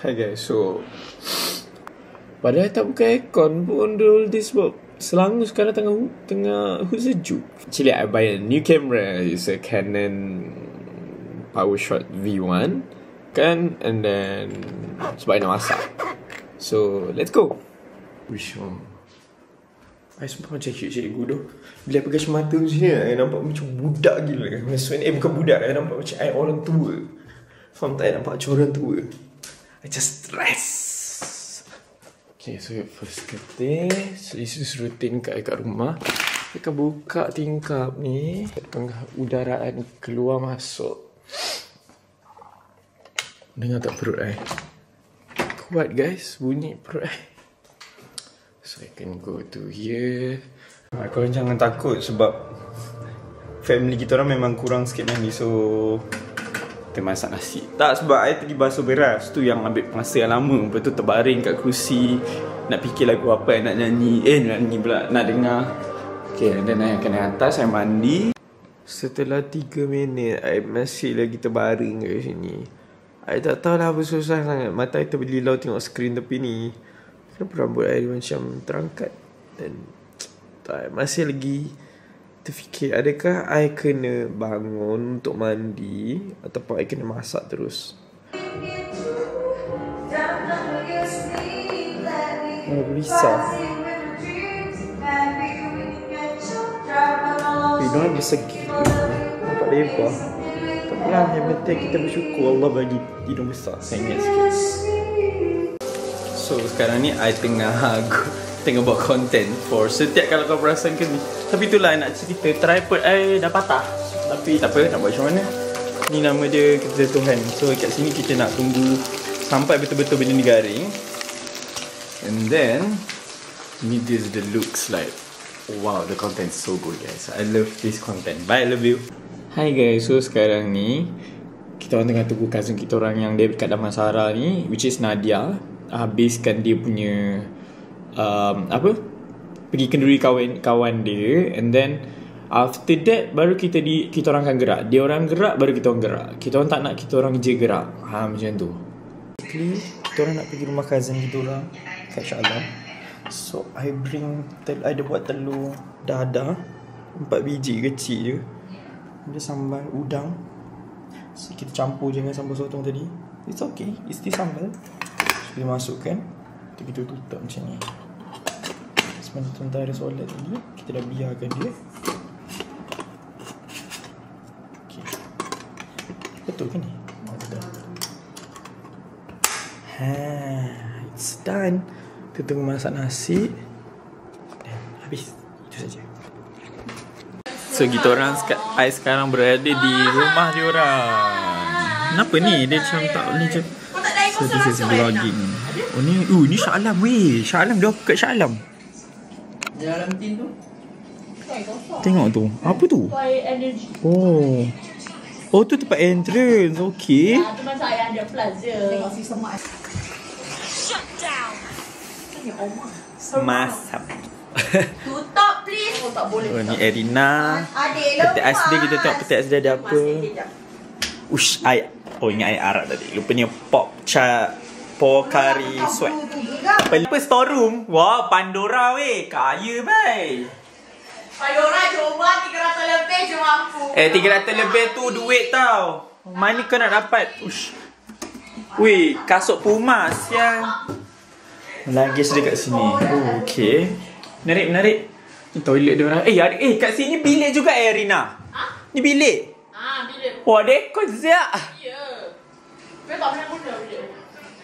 Hi guys, so padahal tak buka aircon pun all this sebab Selangor sekarang tengah sejuk. Actually I buy a new camera. It's a Canon PowerShot V1 kan, and then sebab I nak masak. So let's go. Wish I sumpah macam cikgu tu. Bila I pegang mata macam ni, I nampak macam budak gila. Maksudnya bukan budak, I nampak macam I orang tua. Faham tak? I nampak macam orang tua. I just stress. Okay, so first kata, so this is routine kat rumah. I akan buka tingkap ni, udaraan keluar masuk. Dengar tak perut I? Kuat guys, bunyi perut I. So I can go to here. Korang jangan takut sebab family kita orang memang kurang sikit mandi. So kita masak nasi. Tak, sebab I pergi basuh beras tu yang ambil masa yang lama. Lepas tu terbaring kat kerusi, nak fikir lagu apa I nak nyanyi. Nyanyi pula, nak dengar. Okay, and then I akan naik atas, I mandi. Setelah 3 minit, I masih lagi terbaring kat sini. I tak tahu lah apa susah sangat. Mata I terbelilau tengok skrin tepi ni. Kenapa rambut I macam terangkat. Dan masih lagi terfikir, adakah I kena bangun untuk mandi ataupun I kena masak terus. Bisa. Hidung bersegi. Nampak lebar. Tak apalah, yang penting kita bersyukur Allah bagi hidung besar. Saya ingat sikit. So sekarang ni I tengah buat content for setiap kalau kau perasan ke ni. Tapi itulah nak cerita, tripod I dah patah. Tapi tak apa, nak buat macam mana. Ni nama dia kerja Tuhan. So kat sini kita nak tunggu sampai betul-betul benda ni garing. And then this the looks like. Wow, the content so good guys. I love this content. Bye, I love you. Hi guys, so sekarang ni kita orang tengah tunggu cousin kita orang yang dia dekat Damansara ni, which is Nadia. Habiskan dia punya pergi kenduri kawan dia, and then after that baru kita orang akan gerak. Dia orang gerak baru kita orang gerak. Kita orang tak nak kita orang je gerak. Macam tu. Basically kita orang nak pergi rumah cousin kita orang kat Shah Alam. So I ada buat telur dadah 4 biji kecil je. Ada sambal udang. So kita campur je dengan sambal sotong tadi. It's okay, it's still sambal. So kita masukkan, kita tutup macam ni. Sementara solat ni kita dah biarkan dia. Okay. Betul ke ni? Betul. It's done. Kita tunggu masak nasi. Dan habis. Itu saja. So kita orang sekarang berada di rumah dia orang. Kenapa ni? Dia macam tak ni je. So this is vlogging. Oh ni Shah Alam weh. Shah Alam, dia kat Shah Alam. Dalam tin tu. Tengok tu. Apa tu? Oh tu tempat entrance. Okay. Tu masa yang ada plaza. Tengok si semua. Shut down. Masak. Tutup please. Oh tak boleh. Oh ni Erina. Petik SD kita tengok petik SD ada apa. Ush, ingat I Arab tadi. Lupanya Pocari Sweat. Apa storeroom? Wah, Pandora weh. Kaya bai. Pandora cuba 300 lebih je mampu. 300 lebih tu duit tau. Mana kau nak dapat? Ush. Weh, kasut Puma siang. Lagi sedih kat sini. Oh, okay. Menarik. Ni toilet dia orang. Kat sini bilik juga Rina. Ha? Ni bilik. Bilik. Wah, dekor siap. Ya. Kau tak pernah guna bilik.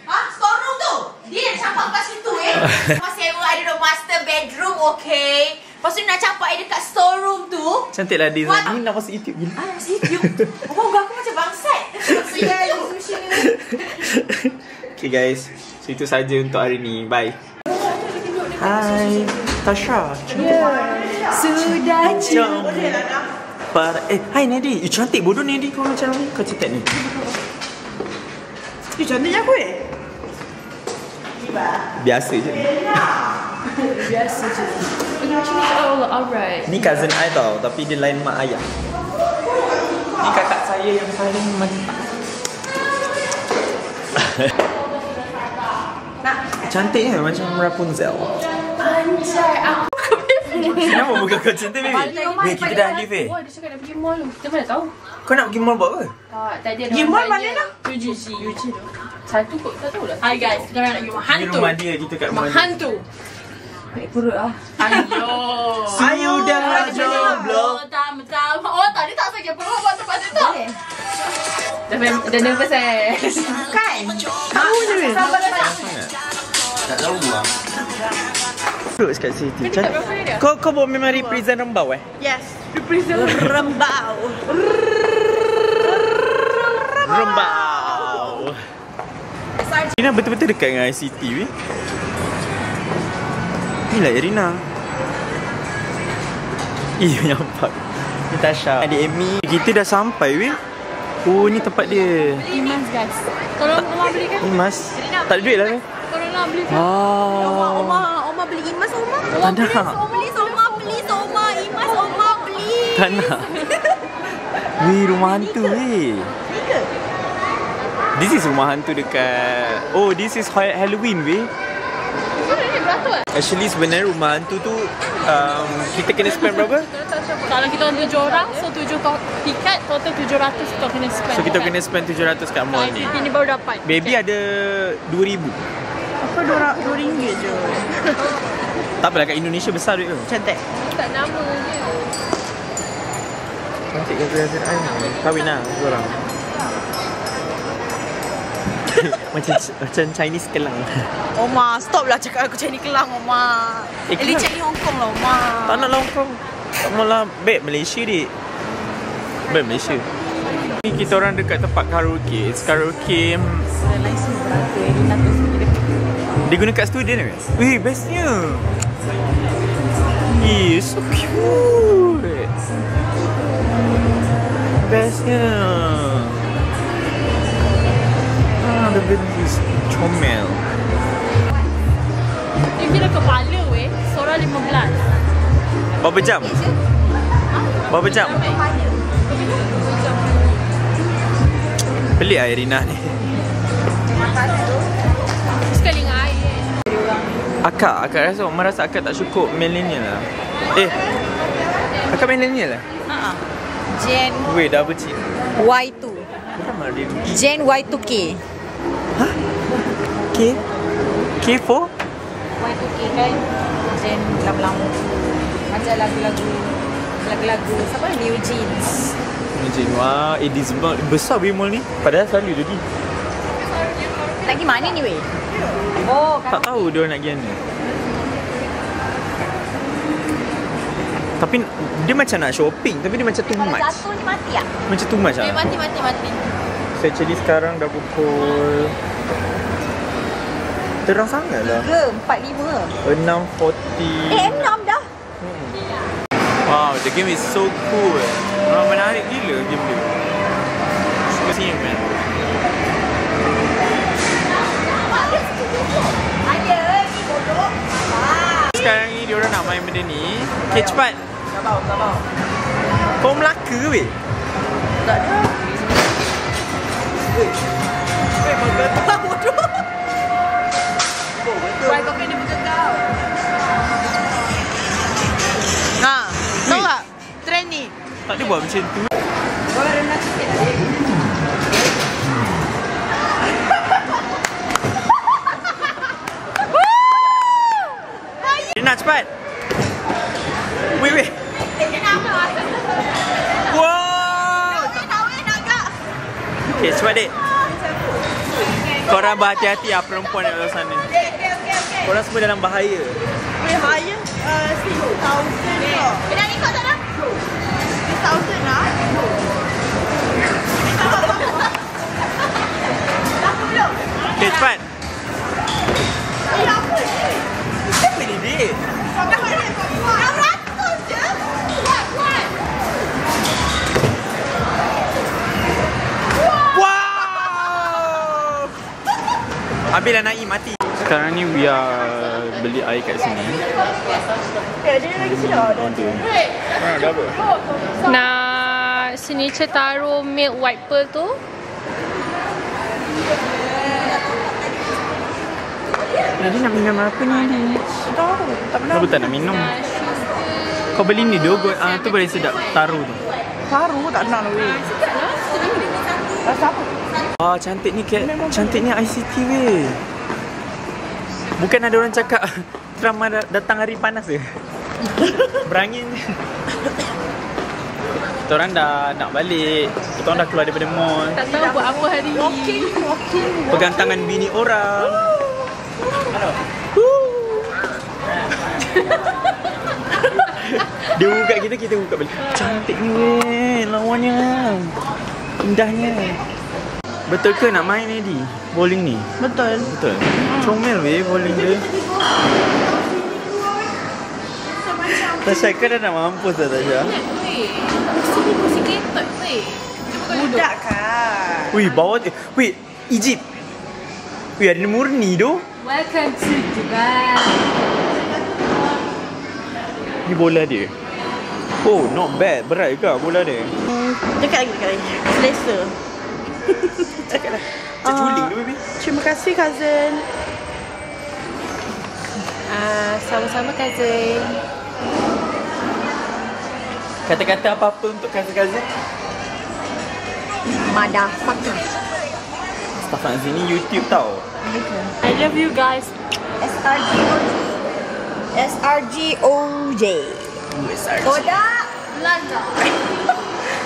Storeroom tu. Dia nak campak kat situ Lepas sewa ada master bedroom, okay. Lepas tu nak campak dekat storeroom tu. Cantik lah design. Ni nak masuk YouTube gila. Masuk YouTube. Aku macam bangsat. Okay guys, so itu saja untuk hari ni. Bye. Hai Tasha. Sudah Hai Nadi. Cantik bodoh Nadi. Kau macam ni. Kau cantik ni. Cantiknya aku Biasa je. Biasa je. Oh, alright. Ni cousin I tau, tapi dia lain mak ayah. Ni kakak saya yang paling mantap. Cantiknya macam Rapunzel. Anjay, aku Kenapa muka kau macam tu, baby? Weh, kita dah live, eh. Wah, dia cakap nak pergi mall. Kita mana tahu? Kau nak pergi mall buat apa? Tak, tadi ada Pergi mall mana dah? UGC tu. Satu kot, tak tahu lah. Hi guys, kita nak pergi rumah Ni hantu. rumah dia, kita kat rumah dia. Hantu. Naik perut lah. Ayo. Sudah jomblo. Tama-tama. Oh, tadi tak sakit perut buat tempat tu. Dah nervous Kan? Tahu je weh. Tak tahu lah. Terus kat situ. Kau bawa memang represent Rembau Yes. Represent Rembau. Rembau. Irina betul-betul dekat dengan ICT weh. Inilah Irina. Nampak. Ni Tasha. Adik Amy. Kita dah sampai weh. Oh, ni tempat dia. Imas guys. Tolong Oma belikan. Imas. Tak ada duit lah weh. Tolonglah belikan. Oma beli Imas Oma. Tak nak. Imas Oma beli. Tak nak. Weh, rumah hantu weh. This is rumah hantu dekat. Oh, this is Halloween weh. Actually sebenarnya rumah hantu tu kita kena spend berapa? Kalau kita orang 7 orang, so 7 tiket, total 700 kita kena spend. So kita kena spend 700 kat mall ni. Ini baru dapat. Baby ada 2,000. Apa RM2 je. Tak apalah, kat Indonesia besar duit tu. Cantik. Tak nama je. Cantik kan perasaan ni. Kahwin lah korang. macam Chinese Kelang. Oma, stop lah cakap aku Chinese Kelang, Oma. Eli Kelang. Chinese Hong Kong lah, Oma. Tak nak lah Hong Kong. Tak malah babe Malaysia dik. Babe Malaysia. Ni kita orang dekat tempat karaoke. It's karaoke. Dia guna kat studio ni. Weh, bestnya. So cute. Bestnya. The baby is comel. Dia kira kepala weh, seorang 15. Berapa jam? Berapa jam? Pelik lah Irina ni. Sekali dengan air. Akak rasa, Omar rasa akak tak cukup millennial lah. Akak millennial lah? Gen Weh, double chin. Y2. Sama dia. Gen Y2K. Hah? K? K4? Y2K kan? Gen lama-lama. Macam lagu-lagu siapa? New Jeans. Macam wah, this mall besar weh mall ni. Padahal selalu jadi. Nak pergi mana ni weh? Oh, Tak tahu dia nak pergi mana. Tapi dia macam nak shopping, tapi dia macam too kalau much. jatuh ni mati tak? Macam too much lah. Mati. So actually sekarang dah pukul terang sangat lah. 3:45. 6:40. 6 dah. Wow, the game is so cool. Menarik gila game dia. Suka sini man. Ada ni bodoh. Sekarang ni diorang nak main benda ni. Okay, cepat. Sabar. Kau Melaka ke weh? Tak ada. Weh, kau bodoh. Why kau kena betul kau? Tahu tak? Trend ni. Tak ada buat macam tu. Kau rendah sikit lah. Rina cepat. Weh. Wow. Okay, cepat dek. Korang berhati-hati lah perempuan yang luar sana. Korang semua dalam bahaya. Bahaya 6,000 tau. Dah ikut tak dah? 6,000 lah. Okay, cepat. Apa ni dek? Wow! Habislah Naim mati. Sekarang ni we are beli air kat sini. Dia lagi sedar. Ada apa? Nak signature taruh milk white pearl tu. Jadi nak minum apa ni? Tahu, tak pernah. Kau tak nak minum? Kau beli ni tu, tu boleh sedap. Taru tu. Taruh tak nak lah weh. Rasa apa? Ah, cantik ni ICT weh. Bukan ada orang cakap Trump datang hari panas ke? Berangin. Kita orang dah nak balik. Kita orang dah keluar daripada mall. Tak tahu buat apa hari ni. Walking. Pegang tangan bini orang. Dia buka kita buka balik. Cantik ni weh, lawannya. Indahnya. Betul ke nak main Eddie? Bowling ni? Betul. Betul. Comel weh bowling dia. Tasha, kau dah nak mampus dah Tasha. Pusing ketot weh. Budak kan. Wih, bawah tu. Wih, Egypt. Wih, ada murni tu. Welcome to Dubai. Ni bola dia. Oh, not bad. Berat ke bola dia? Dekat lagi. Selesa. Cakap lah. Macam culing tu baby. Terima kasih cousin. Sama-sama cousin. Kata-kata apa-apa untuk cousin-cousin? Motherfucker. Staff nak sini YouTube tau. I love you guys. SRGOJ. Toda. Landa.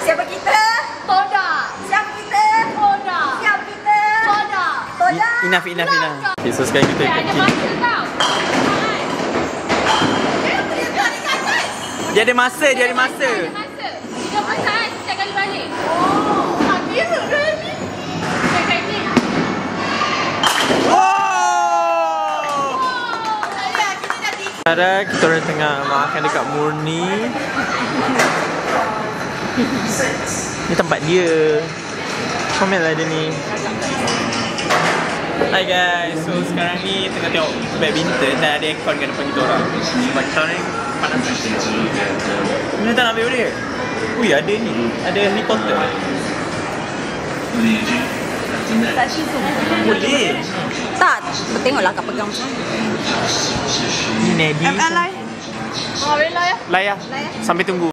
Siapa kita? Toda. Siapa kita? Toda. Siapa kita? Toda. Toda. Enough. Okay, so sekarang kita kat Ada sini. masa tau. Dia ada masa. Ada masa. 3 saat setiap kali balik. Oh. Biru dah ni. Dekat ni. Sekarang kita orang tengah makan dekat Murni. Ni tempat dia. Comel lah dia ni. Hai guys, so sekarang ni tengah tengok badminton dan ada aircon kat depan kita orang. Sebab kita orang ni panas. Ni tak nak ambil boleh ke? Ui, ada ni. Ada helikopter. Boleh. Tak, tengoklah kat pegang macam mana. Ni Nedi. MLI. Oh, boleh lah ya. Layar. Sambil tunggu.